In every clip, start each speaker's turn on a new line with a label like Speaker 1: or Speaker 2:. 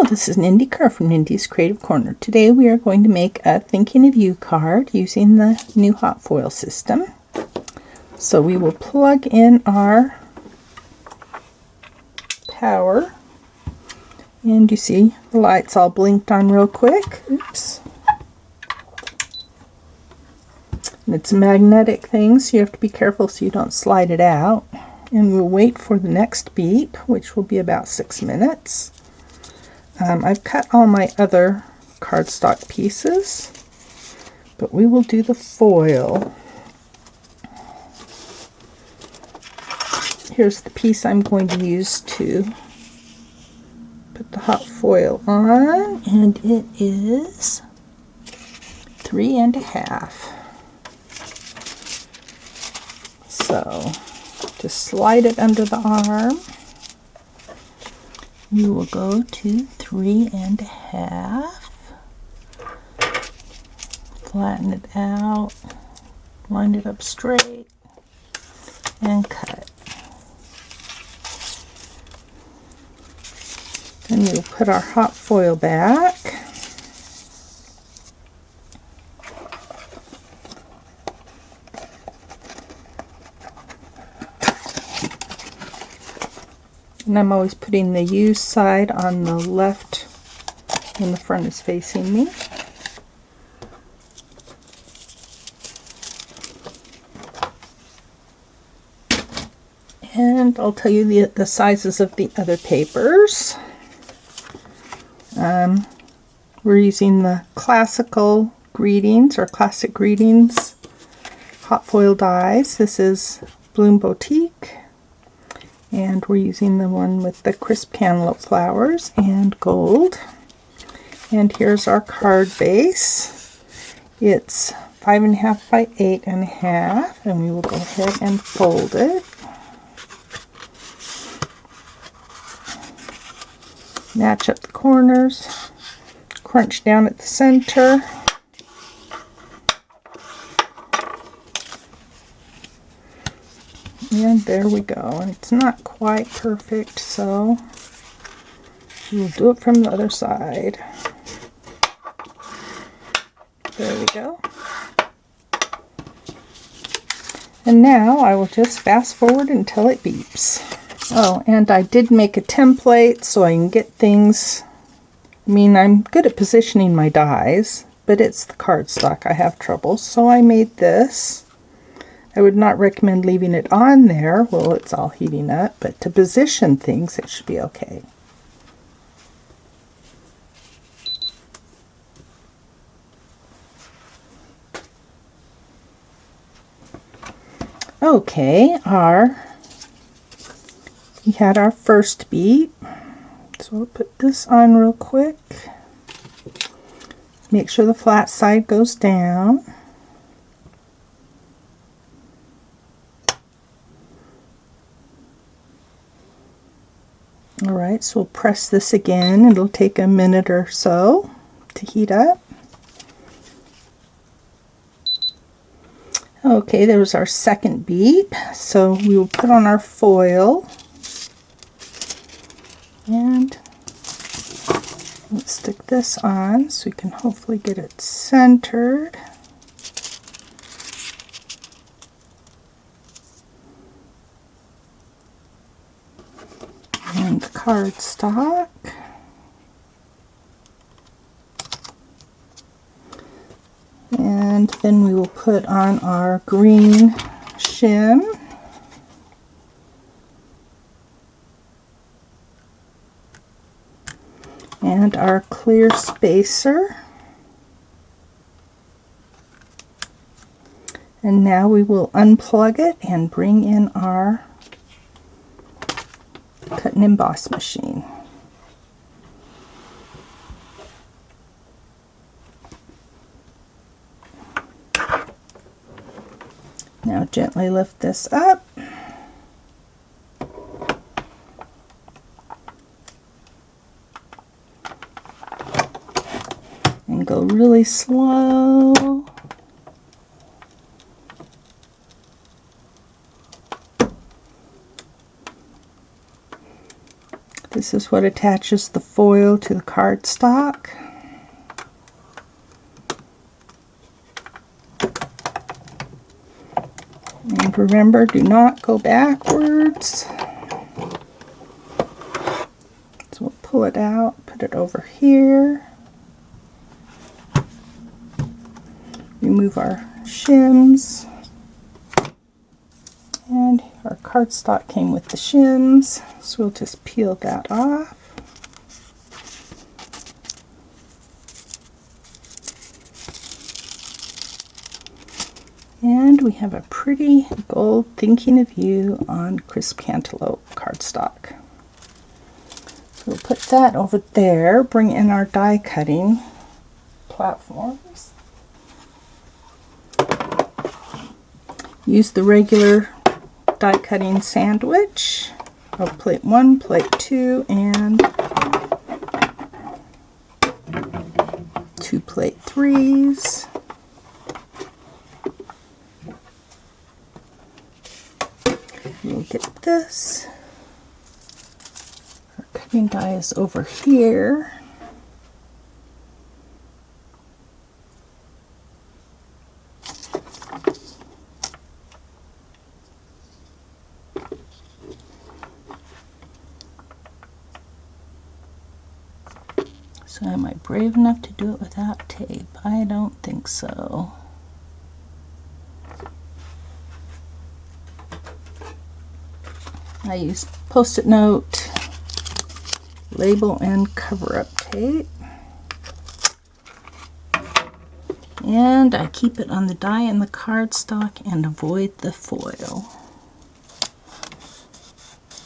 Speaker 1: This is Nindy Kerr from Nindy's Creative Corner. Today we are going to make a Thinking of You card using the new hot foil system. So we will plug in our power, and you see the lights all blinked on real quick. Oops. And it's a magnetic thing, so you have to be careful so you don't slide it out. And we'll wait for the next beep, which will be about 6 minutes. I've cut all my other cardstock pieces, but we will do the foil. Here's the piece I'm going to use to put the hot foil on, and it is 3 1/2. So just slide it under the arm. We will go to 3 1/2. Flatten it out, line it up straight, and cut. Then we'll put our hot foil back. And I'm always putting the U side on the left when the front is facing me. And I'll tell you the sizes of the other papers. We're using the Classical Greetings or Classic Greetings hot foil dies. This is Bloom Boutique. And we're using the one with the crisp cantaloupe flowers and gold. And here's our card base. It's 5 1/2 by 8 1/2, and we will go ahead and fold it. Match up the corners, crunch down at the center. And there we go. And it's not quite perfect, so we'll do it from the other side. There we go. And now I will just fast forward until it beeps. Oh, and I did make a template so I can get things. I mean, I'm good at positioning my dies, but it's the cardstock I have trouble, so I made this. I would not recommend leaving it on there while it's all heating up, but to position things, it should be okay. Okay, we had our first beat, so I'll put this on real quick. Make sure the flat side goes down. Alright, so we'll press this again. It'll take a minute or so to heat up. Okay, there was our second beat. So we will put on our foil. And let's stick this on so we can hopefully get it centered. And the cardstock. And then we will put on our green shim. And our clear spacer. And now we will unplug it and bring in our cut and emboss machine. Now gently lift this up. And go really slow. This is what attaches the foil to the cardstock. And remember, do not go backwards. So we'll pull it out, put it over here. Remove our shims. And our cardstock came with the shims, so we'll just peel that off. And we have a pretty gold Thinking of You on crisp cantaloupe cardstock. So we'll put that over there, bring in our die cutting platforms. Use the regular die cutting sandwich of plate 1, plate 2, and 2 plate 3s. We'll get this. Our cutting die is over here. So am I brave enough to do it without tape? I don't think so. I use Post-it note, label, and cover-up tape. And I keep it on the die and the cardstock and avoid the foil.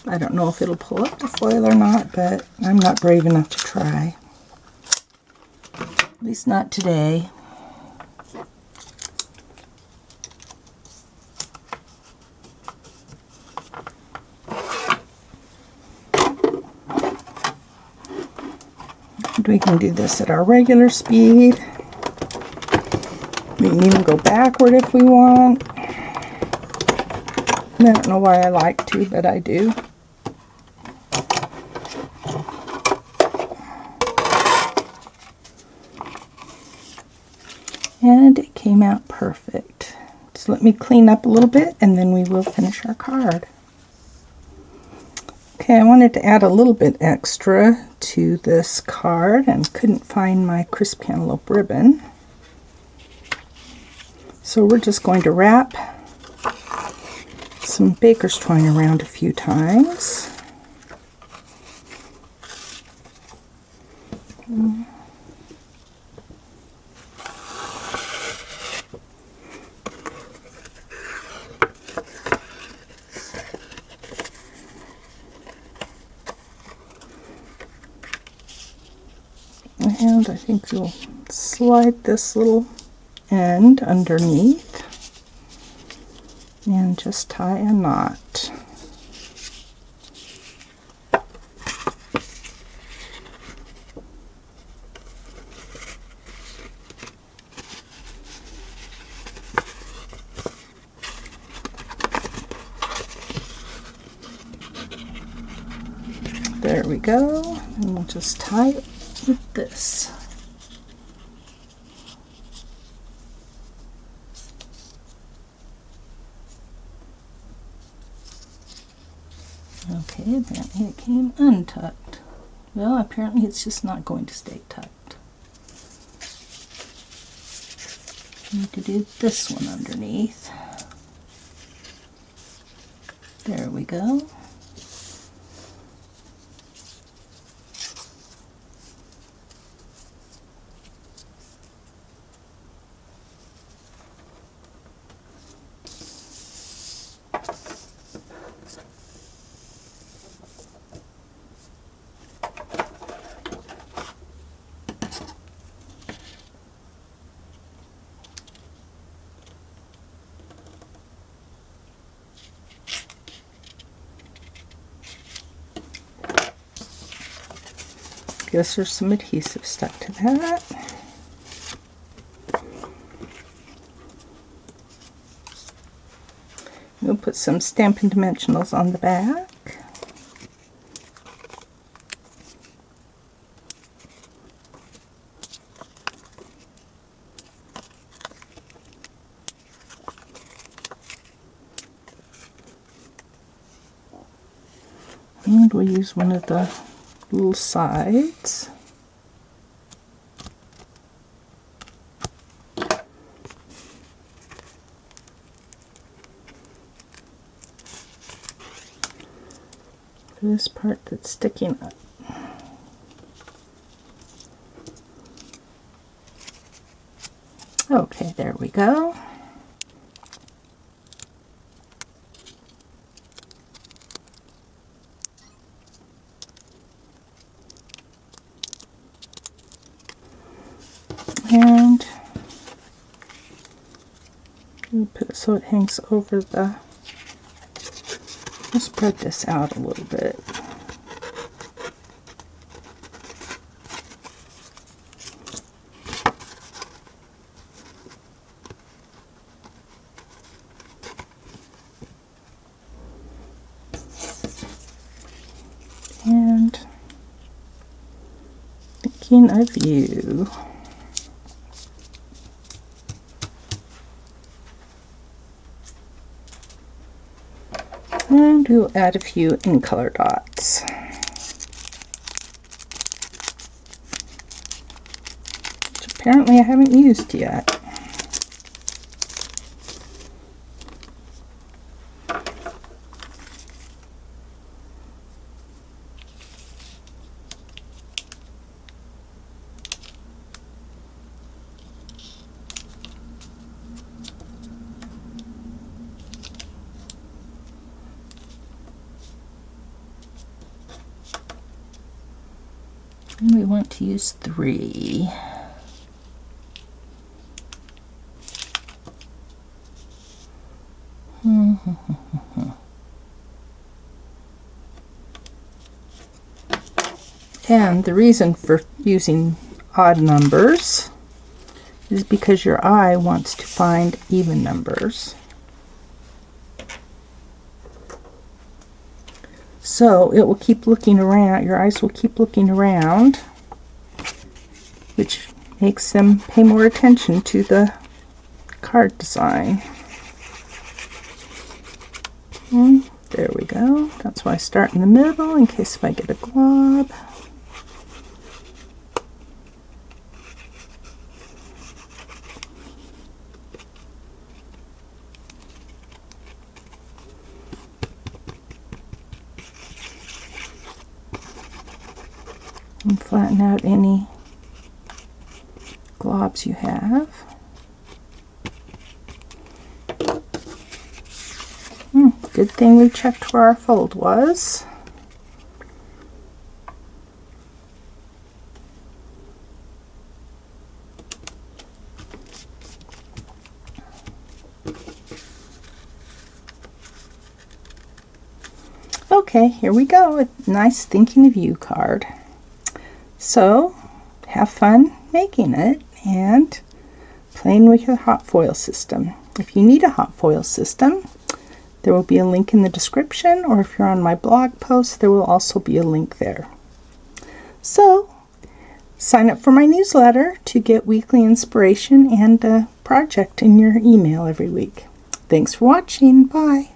Speaker 1: I don't know if it'll pull up the foil or not, but I'm not brave enough to try. At least not today. We can do this at our regular speed. We can even go backward if we want. I don't know why I like to, but I do. And it came out perfect. So let me clean up a little bit and then we will finish our card. Okay, I wanted to add a little bit extra to this card and couldn't find my crisp cantaloupe ribbon. So we're just going to wrap some baker's twine around a few times. And I think you'll slide this little end underneath and just tie a knot. There we go, and we'll just tie it with this. Okay, apparently it came untucked. Well, apparently it's just not going to stay tucked. Need to do this one underneath. There we go. Guess there's some adhesive stuck to that. We'll put some Stampin' Dimensionals on the back. And we'll use one of the little sides. This part that's sticking up. Okay, there we go. And we'll put it so it hangs over the, we'll spread this out a little bit. And thinking of you. And we'll add a few in color dots. Which apparently I haven't used yet. And we want to use 3. And the reason for using odd numbers is because your eye wants to find even numbers. So it will keep looking around, your eyes will keep looking around, which makes them pay more attention to the card design. And there we go. That's why I start in the middle in case if I get a glob. And flatten out any globs you have. Good thing we checked where our fold was. Okay, here we go. A nice thinking of you card. So, have fun making it and playing with your hot foil system. If you need a hot foil system, there will be a link in the description, or if you're on my blog post, there will also be a link there. So, sign up for my newsletter to get weekly inspiration and a project in your email every week. Thanks for watching. Bye.